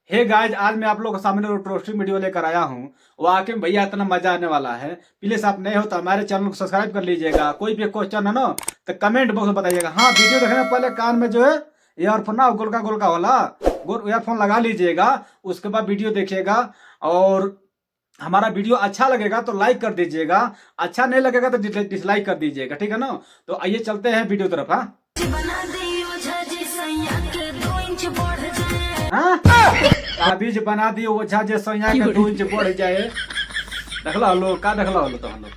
Hey guys, आज मैं आप लोगों के सामने रोस्टिंग वीडियो लेकर आया हूँ। वाकई में भैया इतना मजा आने वाला है। प्लीज आप नए हो तो हमारे चैनल को सब्सक्राइब कर लीजिएगा। कोई भी क्वेश्चन है ना तो कमेंट बॉक्स में बताइएगा। हाँ, वीडियो देखने से पहले कान में जो है ईयरफोन ना गोलका गोलका वाला ईयरफोन लगा लीजिएगा। उसके बाद वीडियो देखिएगा और हमारा वीडियो अच्छा लगेगा तो लाइक कर दीजिएगा, अच्छा नहीं लगेगा तो डिसलाइक कर दीजिएगा, ठीक है ना। तो आइए चलते हैं वीडियो तरफ। ताबीज बना दी ओझा जे सैया के 2 इंच बढ़ जाए। देखला हलो का देखला हलो तो हलो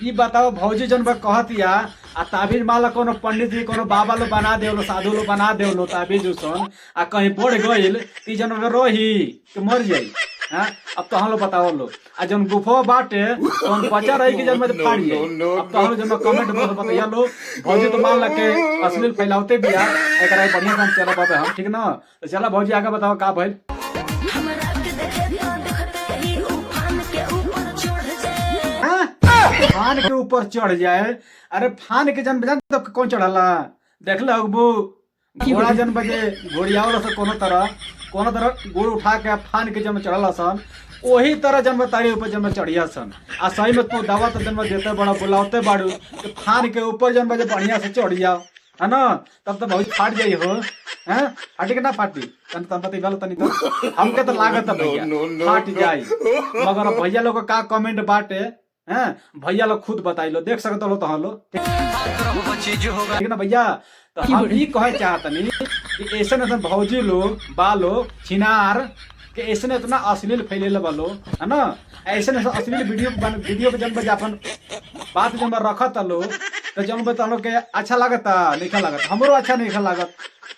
ई बताओ भौजी जन कहतिया आ ताबीज माला कोनो पंडित जी कोनो बाबा लो बना देवलो, साधु लो बना देवलो ताबीज उसन आ कहीं पड़ गइल ती जन रोही कि मर जाई। हां, अब तो हम लोग बताओ लो आ जन गुफो बाटे कौन बचा रही कि जन में फाड़ जाए। अब तो हम लोग जन कमेंट में बताइया लो भौजी तो मान लगे अश्लील फैलावते बिया एकरा बढ़िया काम चला बाबे हम, ठीक ना। तो चला भौजी आगे बताओ का भइल। फान के ऊपर चढ़ जाए। अरे फान के जन बजान तो कौन चढ़ला देख लो घोड़ा जन बजे घोड़ियावल से कोनो तरह गोड़ उठा के फान के जन चढ़ला सन वही तरह जन्म तारी ऊपर जन्म चढ़िया सन। आ सही में तू दावा तो जन्म देते बड़ा बुलाते बाड़ू कि फान के ऊपर जन्म बजे बढ़िया से चढ़ जाओ, है ना। तब तो बहुत फाट जाई हो हैं, फाटी के ना फाटी तन तनी गल तनी तो हमके तो लागत भैया फाट जाई। मगर भैया लोग का कमेंट बाटे हैं, भैया लोग खुद बताई लो, देख सकते हो तो हम लोग, ठीक ना भैया। तो हम ये कहे चाहतनी कि ऐसे न भौजी लोग बालो छिनार कि ऐसे इतना अश्लील फैले वालो, है ना। ऐसे अश्लील वीडियो पे जब अपन बात जब रखत लो तो जब बता के अच्छा लगता नहीं लागत, हमरो अच्छा नहीं लागत,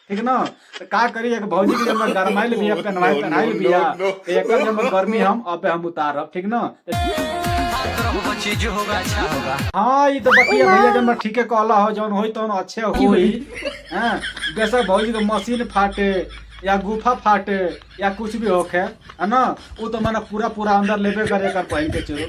ठीक ना। तो का करी एक भौजी के जब गरमाइल बिया पहनाइल बिया एक जब गर्मी हम उतारब, ठीक ना। जो होगा अच्छा होगा। हाँ, ये तो बतिया भैया जब ठीक है कहला हो जौन होई तो अच्छे होई। हैं, बेशक भौजी के मशीन फाटे या गुफा फाटे या कुछ भी होखे, है ना, वो तो मैंने पूरा अंदर लेबे करे कर पहन के चलो।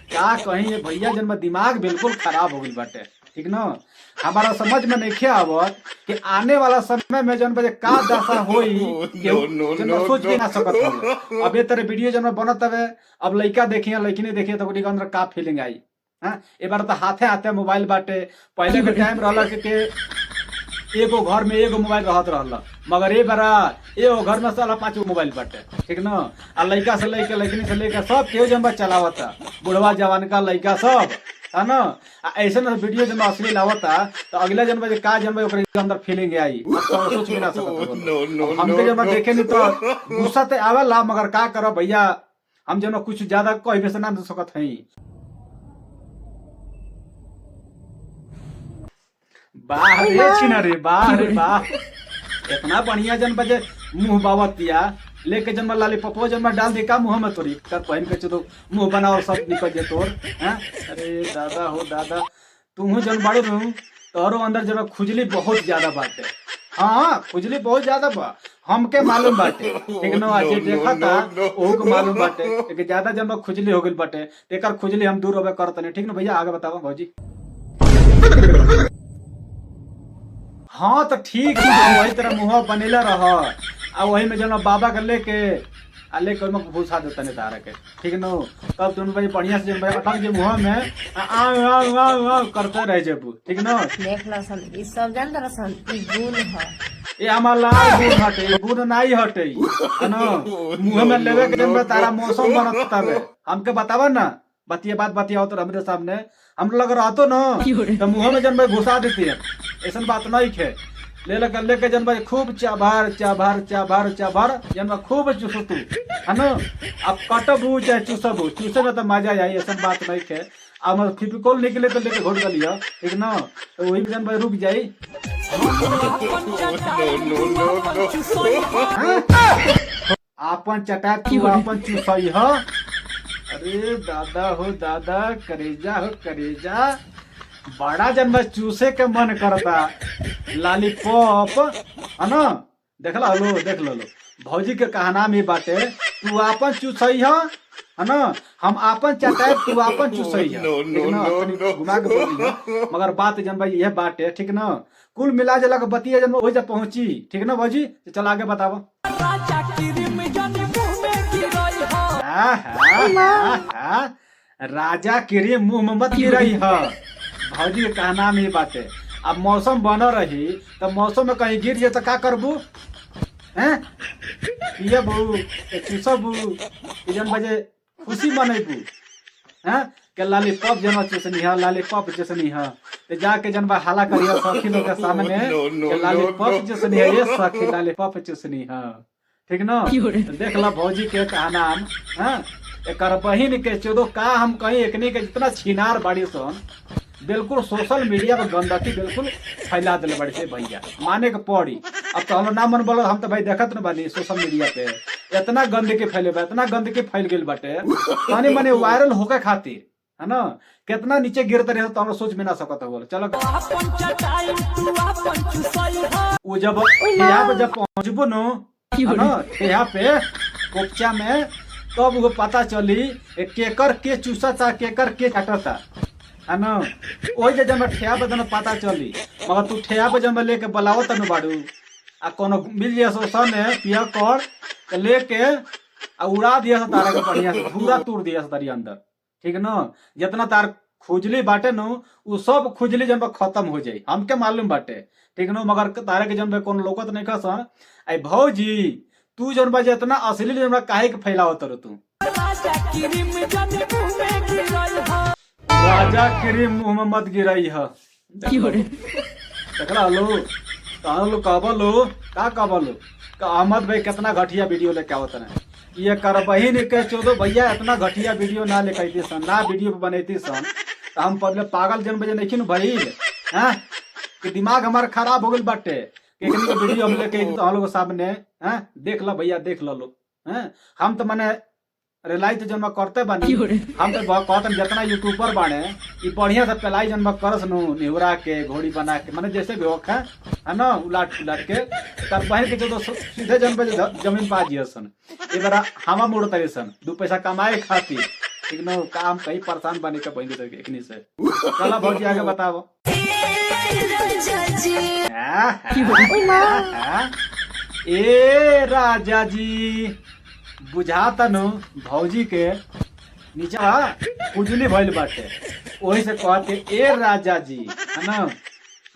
क्या कहीं ये भैया जन्म दिमाग बिल्कुल खराब हो गई बाटे, ठीक ना। हमारा समझ में नहीं आवत कि आने वाला समय में जन बजे का दशा होई सोच भी ना सकत हो। अब ये तरह वीडियो जन बनत हवे, अब लड़का देखिए लड़की नहीं देखिए तो उनके अंदर का फीलिंग आई। हाँ, ए बार तो हाथे हाथे मोबाइल बाटे। पहले के टाइम रहला के एगो घर में एगो मोबाइल रहला, मगर ए बारा एगो घर में साला 5 गो मोबाइल बाटे, ठीक ना। आ लड़का से लेके लड़की से लेके सब केहू जन चलावता, बुढ़वा जवान का लड़का सब, है ना। ऐसे ना वीडियो जब असली लावता तो अगला जन्म जे का जन्म ओकरे अंदर फीलिंग आई तो सोच भी ना सकत। हमके जब देखे नहीं तो गुस्सा ते आवेला, मगर का करो भैया हम जब कुछ ज्यादा कह से ना दे सकत हई। बाह रे छिना रे, बाह रे बाह, इतना बढ़िया जन बजे मुंह बावतिया लेके जन्म लाली पपो जन्म डाल दे का मुंह में तोरी कर पहन के तो मुंह बनाओ सब निकल जे तोर। अरे दादा हो दादा, तू जन बड़े रहूं तोरो अंदर जब खुजली बहुत ज्यादा बाटे। हाँ, खुजली बहुत ज्यादा बा, हमके मालूम बाटे, ठीक ना। आज देखा था ओहू को मालूम बाटे कि ज्यादा जब खुजली हो गई बाटे तेकर खुजली हम दूर होबे करत नहीं, ठीक ना भैया। आगे बताओ भौजी। हाँ तो ठीक है, वही तरह मुँह बनेला रह आ वही में जब बाबा के लेके भूसा देता नहीं तारा के, ठीक न। तब तुम भाई बढ़िया से अटक जे मुँह में आ करते रह जेबू, ठीक न। देख लो सन ई सब जान दरसन ई गुण है, ये हमार लाल गुण हटे, गुण नहीं हटे, है न। मुँह में लेवे के जब तारा मौसम बनत तबे हमके बतावा ना, बतिया तो हमरे सामने हम लग रहा तो ना तो मुँह में जन भाई घुसा देती है। ऐसा बात नहीं है, लेके जन भाई खूब चाभार जन खूब चूसतू, है ना। अब कटबू चाहे चूसबू, चूसे में तो मजा आई, ऐसा बात नहीं है। अब फिपिकोल निकले तो लेके घोट गलिया, ठीक ना। तो वही जन भाई रुक जाई। आपन चटा तू आपन चूसई हो। अरे दादा हो दादा, करेजा हो करेजा, बड़ा जन्म चूसे के मन करता लॉलीपॉप, है ना। देख लो देख लो भौजी के कहना में बाटे तू आपन चूसई हो है ना। हम आपन चटाई तू आपन चुसई है, ठीक ना। तनी घुमा के बोली है, मगर बात जन भाई यह बात है, ठीक ना। कुल मिला जुला के बतिया जन वही जब पहुंची, ठीक ना भौजी। तो चल आगे बताओ। राजा किरी मुंह में मत गिरई है, भौजी के कहना में बात है। अब मौसम बन रही तो मौसम में कहीं गिर जाए तो का करबू हैं, पियबू चूसबू जन बजे खुशी मनैबू हैं के लॉलीपॉप जन चूसनी है, लॉलीपॉप चूसनी है। तो जाके जन बा हाला करिए सखी लोग के सामने के लॉलीपॉप चूसनी है, ये सखी लॉलीपॉप चूसनी है, ठीक ना। तो देख ला भौजी के कहना हैं, एक बहिन के चोदो का हम कहीं एकने के जितना छिनार बाड़ी सन, बिल्कुल सोशल मीडिया पर गंदगी बिल्कुल फैला दिले बड़ी से भैया, माने के पड़ी। अब तो हम ना मन बोलो, हम तो भाई देखत न बानी सोशल मीडिया पे इतना गंदगी फैले बा, इतना गंदगी फैल गई बाटे तनी मने वायरल होके खातिर, है ना। कितना नीचे गिरते रहे तो हम सोच में ना सकत हो। चलो वो जब यहाँ पे जब पहुंचबो नो, है ना, यहाँ पे कोपचा में, तब वो पता चली केकर के चूसता केकर के काटता, है ना। वही जब ठेया पे पता चली, मगर तू ठेया पे जब लेके बुलाओ तनु बाड़ू आ कोनो मिल जाए सोसन पिया कर लेके आ उड़ा दिया तारा के बढ़िया से पूरा तोड़ दिया तारी अंदर, ठीक ना। जितना तार खुजली बाटे नु उ सब खुजली जब खत्म हो जाई, हमके मालूम बाटे, ठीक ना। मगर तारा के जब कोनो लोकत नहीं खसन। आई भौजी तू जन बा जितना असली जन काहे के फैलावत रह तू। राजा क्रीम मुंह में मत गिरई है, देखला लो कहाँ लो कहबलो का कहबलो का अहमद भाई कितना घटिया वीडियो लेके आवत है। ये कर बहिन के चोदो भैया इतना घटिया वीडियो ना लेके सन, ना वीडियो बनैती सन तो हम पहले पागल जन बजे नहीं भाई हैं कि दिमाग हमारा खराब हो गई बाटे कि वीडियो हम लेके तो हम लोग सामने हैं देख लो भैया, देख लो लोग हैं। हम तो मैंने रिलाइज जन्म करते बानी, हम तो कहते जितना यूट्यूबर बाने ये बढ़िया से पलाई जन्म करस नु निहुरा के घोड़ी बना के, मैंने जैसे भी होखा है ना, उलाट उलाट के तर बहन के जो सीधे जन्म जमीन पा जिया सन। ये बार हमा मोड़ तरी सन दू पैसा कमाए खातिर, ठीक ना। काम कहीं परेशान बने के बहन के एकनी से। चलो भौजी आगे बताओ। ए राजा जी बुझाता नु भौजी के नीचा खुजली भइल बाटे, वही से कहते ए राजा जी, है ना।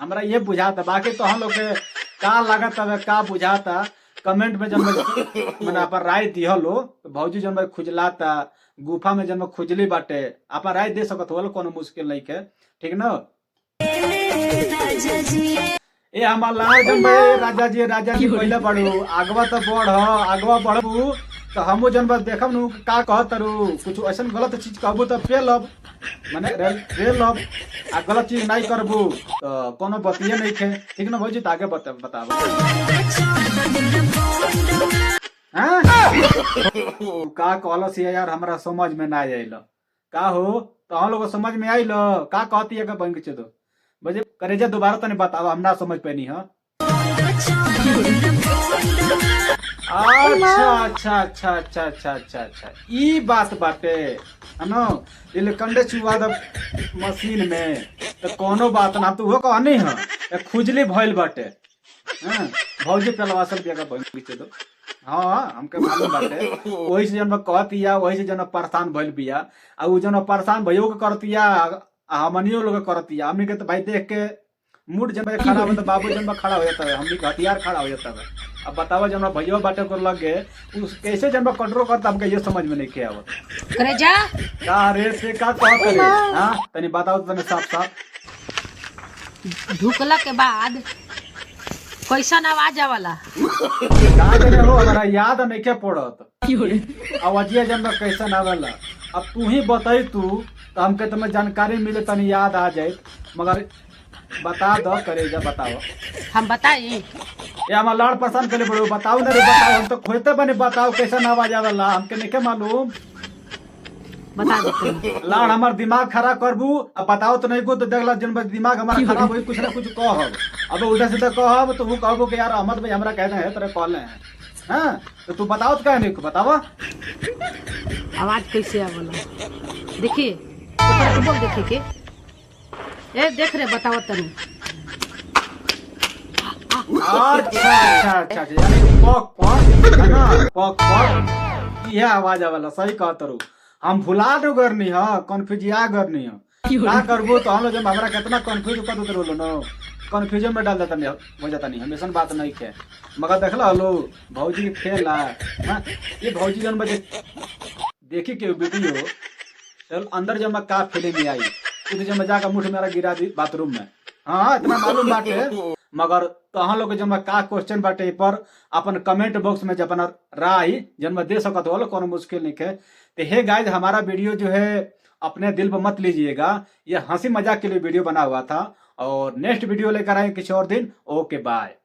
हमरा ये बुझाता, बाकी तो हम लोग के का लागत है का बुझाता कमेंट में जब मैंने अपन राय दिया लो। तो भौजी जब खुजलाता गुफा में जब खुजली बाटे अपन राय दे सकत हो, कोनो मुश्किल नहीं के, ठीक ना। ए हमार लाल जन राजा जी पहले बढ़ू आगवा तो बढ़ आगवा बढ़ू तो हमू जन देखब नु का कहत रू कुछ ऐसा गलत चीज कहबू तो पे लब माने रे लब आ गलत चीज नहीं करबू तो कोनो बतिये नहीं थे, ठीक ना भौजी। तो आगे बताबो हां का कहलस यार हमरा समझ में ना आइल का हो, तो हम लोग समझ में आइल का कहती है का बन के दो बजे करेजा दोबारा तने बताओ, हम ना समझ पैनी। हां अच्छा ई बात बाटे, है ना। ये कंडे चुवा द मशीन में तो कोनो बात ना, तो वो कहनी है खुजली भइल बाटे, हां भौजी पेलवासल बिया का बन के दो। हाँ हमके मालूम बाटे, वही से जन कहतिया वही से जन परेशान भइल बिया आ उ जन परेशान भयो के करतिया हमनियो लोग करतिया। हमनी के तो भाई देख के मूड जब खड़ा हो तो बाबू जन खड़ा हो जाता है, हमनी के हथियार खड़ा हो जाता है। अब बताओ जब भैया बाटे को लगे उस कैसे जन कंट्रोल करता हमके ये समझ में नहीं के आवत। करे जा का रे से का कह करे हां तनी बताओ तने साफ साफ। ढुकला के बाद कैसन आवाज आवला का जाने हो, हमरा याद नहीं के पड़त आवाजिया जन कैसन आवेला। अब तू ही बताई तू तो हमके तुम्हें जानकारी मिले तनी याद आ जाए, मगर बता दो करेजा बताओ। हम बताई ये हमार लाड़ पसंद करे बड़ो बताओ ना रे बताओ, हम तो खोजते बने बताओ कैसा आवाज आवेला हमके नहीं के मालूम, बता देते। लाड़ हमार दिमाग खराब करबू अब बताओ तो नहीं को तो देखला जन दिमाग हमारा खराब होई कुछ ना कुछ कहब। अब उल्टा सीधा कहब तो वो कहबो कि यार अहमद भाई हमरा कहना है तेरे कॉल है। हां तो तू बताओ तो कहे नहीं बतावा। आवाज कैसे आवला देखिए ओकरा के बोल देखे के ए देख रे बताओ तनी अच्छा अच्छा अच्छा अच्छा, यानी पॉक पॉक है ना, पॉक पॉक यह आवाज आवाला। सही कह तरू, हम भुला दो करनी है, कन्फ्यूजिया करनी है ना करबो तो हम लोग जब हमरा कितना कंफ्यूज कर देते रोलो न, कंफ्यूजन में डाल देता नहीं हो जाता नहीं, हमेशा बात नहीं है। मगर देखला हलो भौजी के खेल हाँ, ये भौजी जन बजे देखी के वीडियो चल अंदर जब मैं का फीलिंग आई खुद जब मैं जाकर मुठ मेरा गिरा दी बाथरूम में। हाँ इतना मालूम बाटे, मगर तहाँ लोग जब मैं का क्वेश्चन बाटे ई पर अपन कमेंट बॉक्स में जब राय जन मैं दे सकत हो कोनो मुश्किल नहीं है। तो हे गाइज हमारा वीडियो जो है अपने दिल पर मत लीजिएगा, ये हंसी मजाक के लिए वीडियो बना हुआ था और नेक्स्ट वीडियो लेकर आए किसी और दिन। ओके बाय।